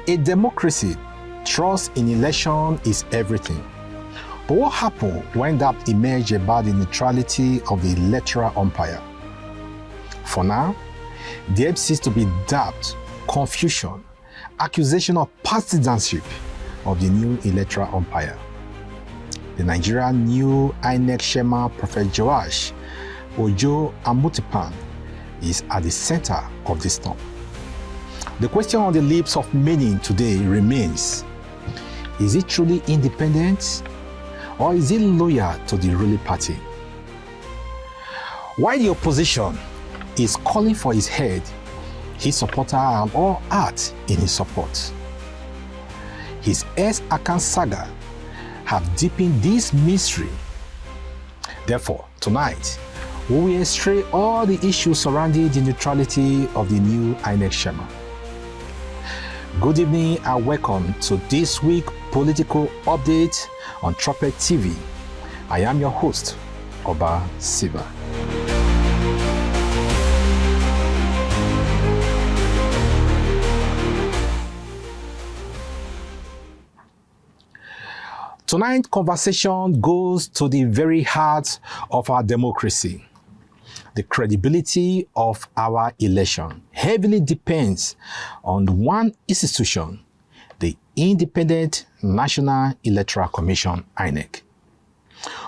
a democracy, trust in election is everything. But what happened when doubt emerged about the neutrality of the electoral umpire? For now, there seems to be doubt, confusion, accusation of partisanship of the new electoral umpire. The Nigerian new INEC Chairman, Prophet Joash Ojo Amupitan, is at the center of this storm. The question on the lips of many today remains: is he truly independent, or is he loyal to the ruling party? While the opposition is calling for his head, his supporters are all out in his support. His ex-account saga have deepened this mystery. Therefore, tonight, we will extract all the issues surrounding the neutrality of the new INEC Chairman. Good evening and welcome to this week's political update on Trumpet TV. I am your host, Obah Sylva. Tonight's conversation goes to the very heart of our democracy. The credibility of our election heavily depends on one institution, the Independent National Electoral Commission, INEC.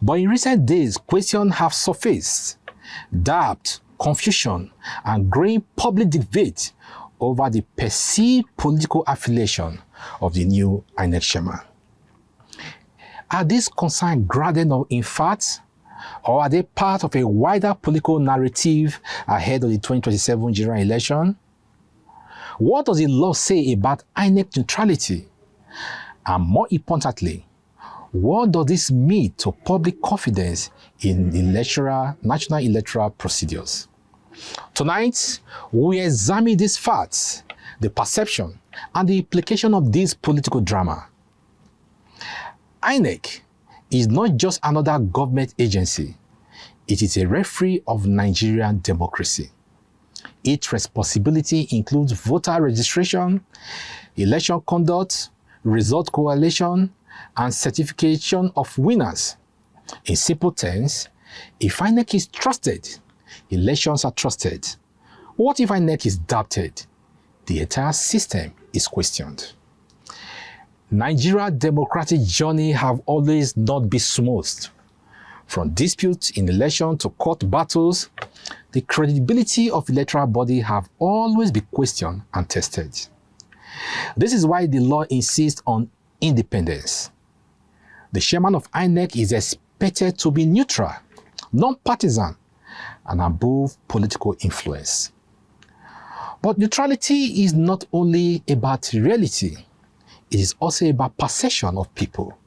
But in recent days, questions have surfaced, doubt, confusion, and growing public debate over the perceived political affiliation of the new INEC Chairman. Are these concerns grounded in fact, or are they part of a wider political narrative ahead of the 2027 general election? What does the law say about INEC neutrality? And more importantly, what does this mean to public confidence in national electoral procedures? Tonight, we examine these facts, the perception, and the implication of this political drama. INEC is not just another government agency. It is a referee of Nigerian democracy. Its responsibility includes voter registration, election conduct, result correlation, and certification of winners. In simple terms, if INEC is trusted, elections are trusted. What if INEC is doubted? The entire system is questioned. Nigeria's democratic journey have always not been smooth. From disputes in election to court battles, the credibility of electoral body have always been questioned and tested. This is why the law insists on independence. The chairman of INEC is expected to be neutral, non-partisan, and above political influence. But neutrality is not only about reality, it is also about perception of people.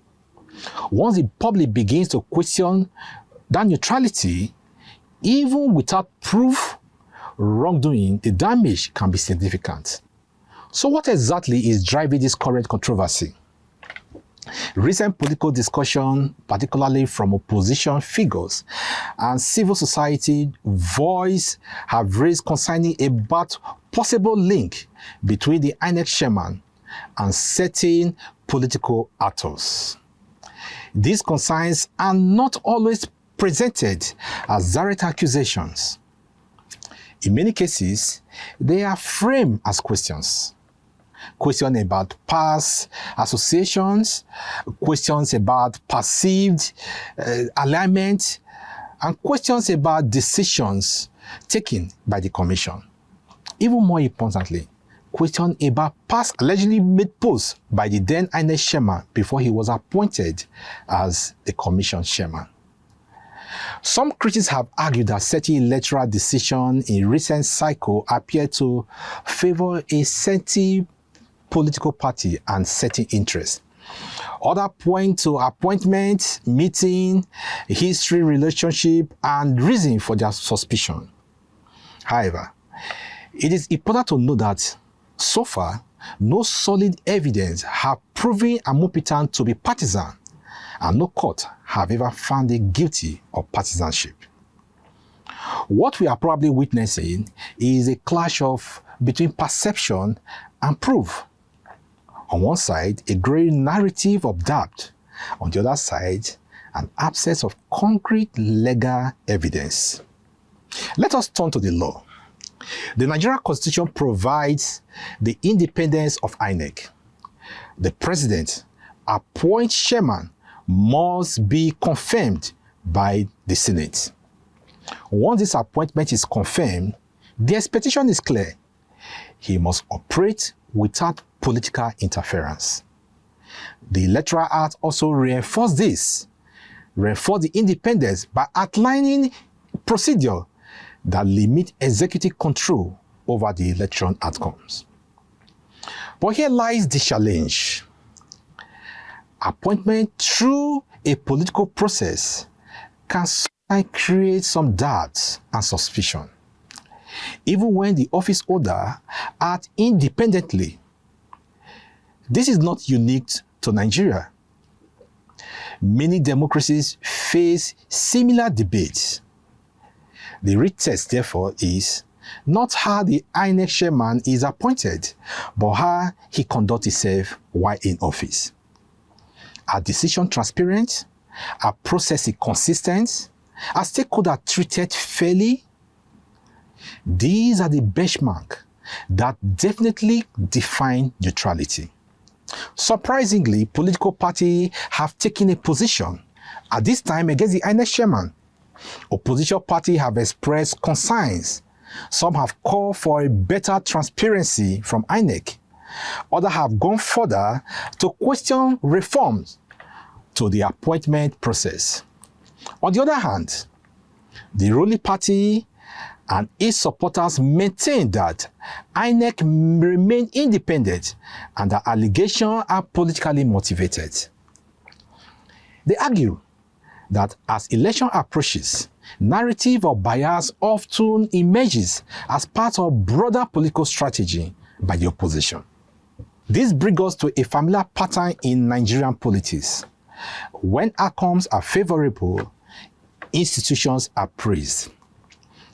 Once the public begins to question that neutrality, even without proof wrongdoing, the damage can be significant. So what exactly is driving this current controversy? Recent political discussion, particularly from opposition figures and civil society voice, have raised concerning about possible link between the INEC chairman and certain political actors. These concerns are not always presented as direct accusations. In many cases, they are framed as questions. Questions about past associations, questions about perceived alignment, and questions about decisions taken by the Commission. Even more importantly, questions about past allegedly made posts by the then INEC chairman before he was appointed as the Commission chairman. Some critics have argued that certain electoral decisions in recent cycle appear to favor a certain political party and certain interests. Others point to appointment, meeting, history, relationship, and reason for their suspicion. However, it is important to note that so far, no solid evidence have proven Amupitan to be partisan, and no court have ever found him guilty of partisanship. What we are probably witnessing is a clash between perception and proof. On one side, a growing narrative of doubt. On the other side, an absence of concrete legal evidence. Let us turn to the law. The Nigerian Constitution provides the independence of INEC. The President appoints chairman must be confirmed by the Senate. Once this appointment is confirmed, the expectation is clear. He must operate without political interference. The Electoral Act also reinforces this, reinforce the independence by outlining procedure that limit executive control over the election outcomes. But here lies the challenge. Appointment through a political process can sometimes create some doubt and suspicion, even when the office holder acts independently. This is not unique to Nigeria. Many democracies face similar debates. The real test, therefore, is not how the INEC chairman is appointed, but how he conducts himself while in office. Are decisions transparent? Are processes consistent? Are stakeholders treated fairly? These are the benchmarks that definitely define neutrality. Surprisingly, political parties have taken a position at this time against the INEC chairman. Opposition parties have expressed concerns. Some have called for a better transparency from INEC. Others have gone further to question reforms to the appointment process. On the other hand, the ruling party and its supporters maintain that INEC remain independent and the allegations are politically motivated. They argue that as election approaches, narrative of bias often emerges as part of broader political strategy by the opposition. This brings us to a familiar pattern in Nigerian politics. When outcomes are favorable, institutions are praised.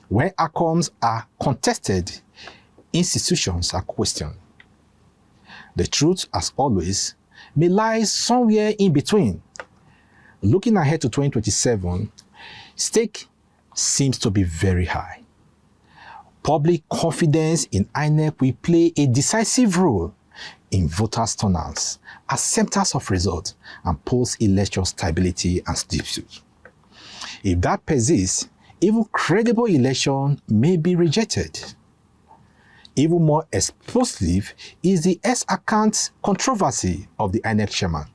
When outcomes are contested, institutions are questioned. The truth, as always, may lie somewhere in between. Looking ahead to 2027, stake seems to be very high. Public confidence in INEC will play a decisive role in voters' turnouts, acceptance of results, and post-election stability and dispute. If that persists, even credible election may be rejected. Even more explosive is the S-account controversy of the INEC chairman.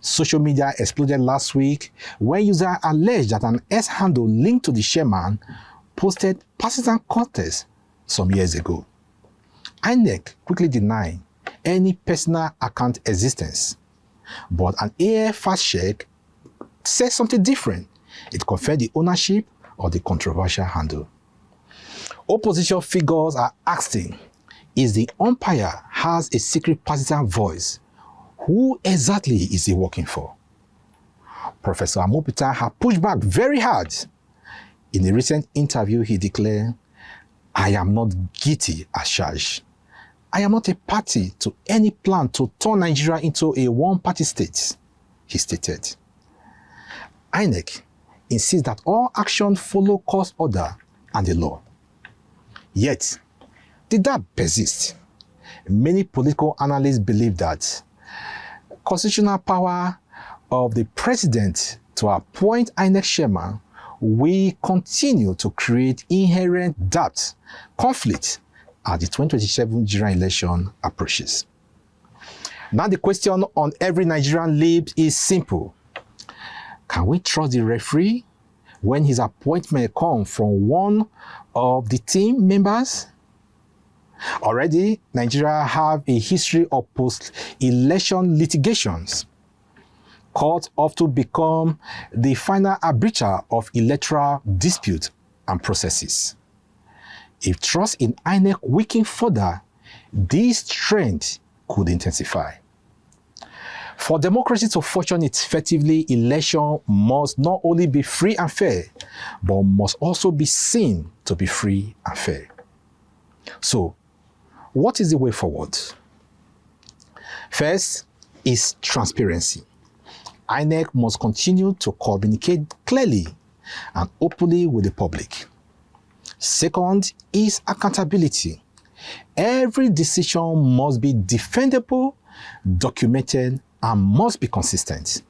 Social media exploded last week when users alleged that an S-handle linked to the chairman posted Partisan contest some years ago. INEC quickly denied any personal account existence, but an AI fact-check says something different. It confirmed the ownership of the controversial handle. Opposition figures are asking, is the umpire has a secret partisan voice? Who exactly is he working for? Professor Amupitan has pushed back very hard. In a recent interview, he declared, "I am not guilty as charged. I am not a party to any plan to turn Nigeria into a one-party state," he stated. INEC insists that all action follow court order and the law. Yet, the doubt persists. Many political analysts believe that constitutional power of the president to appoint INEC chairman will continue to create inherent doubt, conflict as the 2027 general election approaches. Now the question on every Nigerian lips is simple. Can we trust the referee when his appointment comes from one of the team members? Already, Nigeria have a history of post-election litigations. Courts often become the final arbiter of electoral disputes and processes. If trust in INEC weakens further, this trend could intensify. For democracy to function effectively, election must not only be free and fair, but must also be seen to be free and fair. So, what is the way forward? First is transparency. INEC must continue to communicate clearly and openly with the public. Second is accountability. Every decision must be defendable, documented, and must be consistent.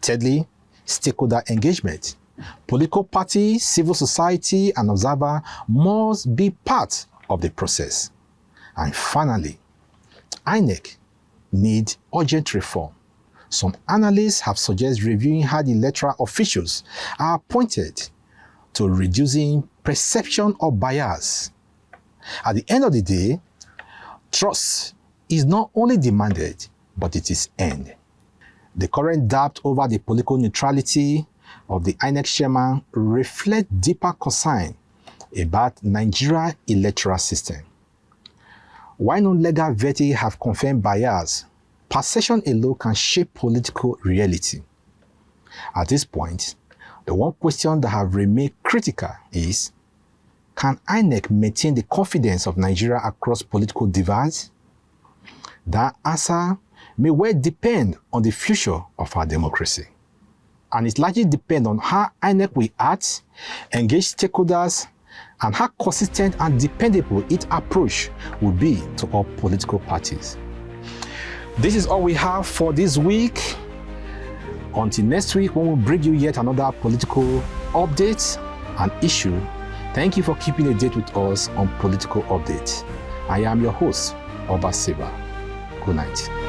Thirdly, stakeholder engagement. Political parties, civil society, and observers must be part of the process. And finally, INEC needs urgent reform. Some analysts have suggested reviewing how the electoral officials are appointed to reducing perception of bias. At the end of the day, trust is not only demanded, but it is earned. The current doubt over the political neutrality of the INEC Chairman reflects deeper concern about Nigeria's electoral system. While no legal verdict have confirmed bias, perception alone can shape political reality. At this point, the one question that have remained critical is, can INEC maintain the confidence of Nigeria across political divides? That answer may well depend on the future of our democracy. And it largely depends on how INEC will act, engage stakeholders, and how consistent and dependable its approach will be to all political parties. This is all we have for this week. Until next week, when we bring you yet another political update and issue, thank you for keeping a date with us on Political Update. I am your host, Obah Sylva. Good night.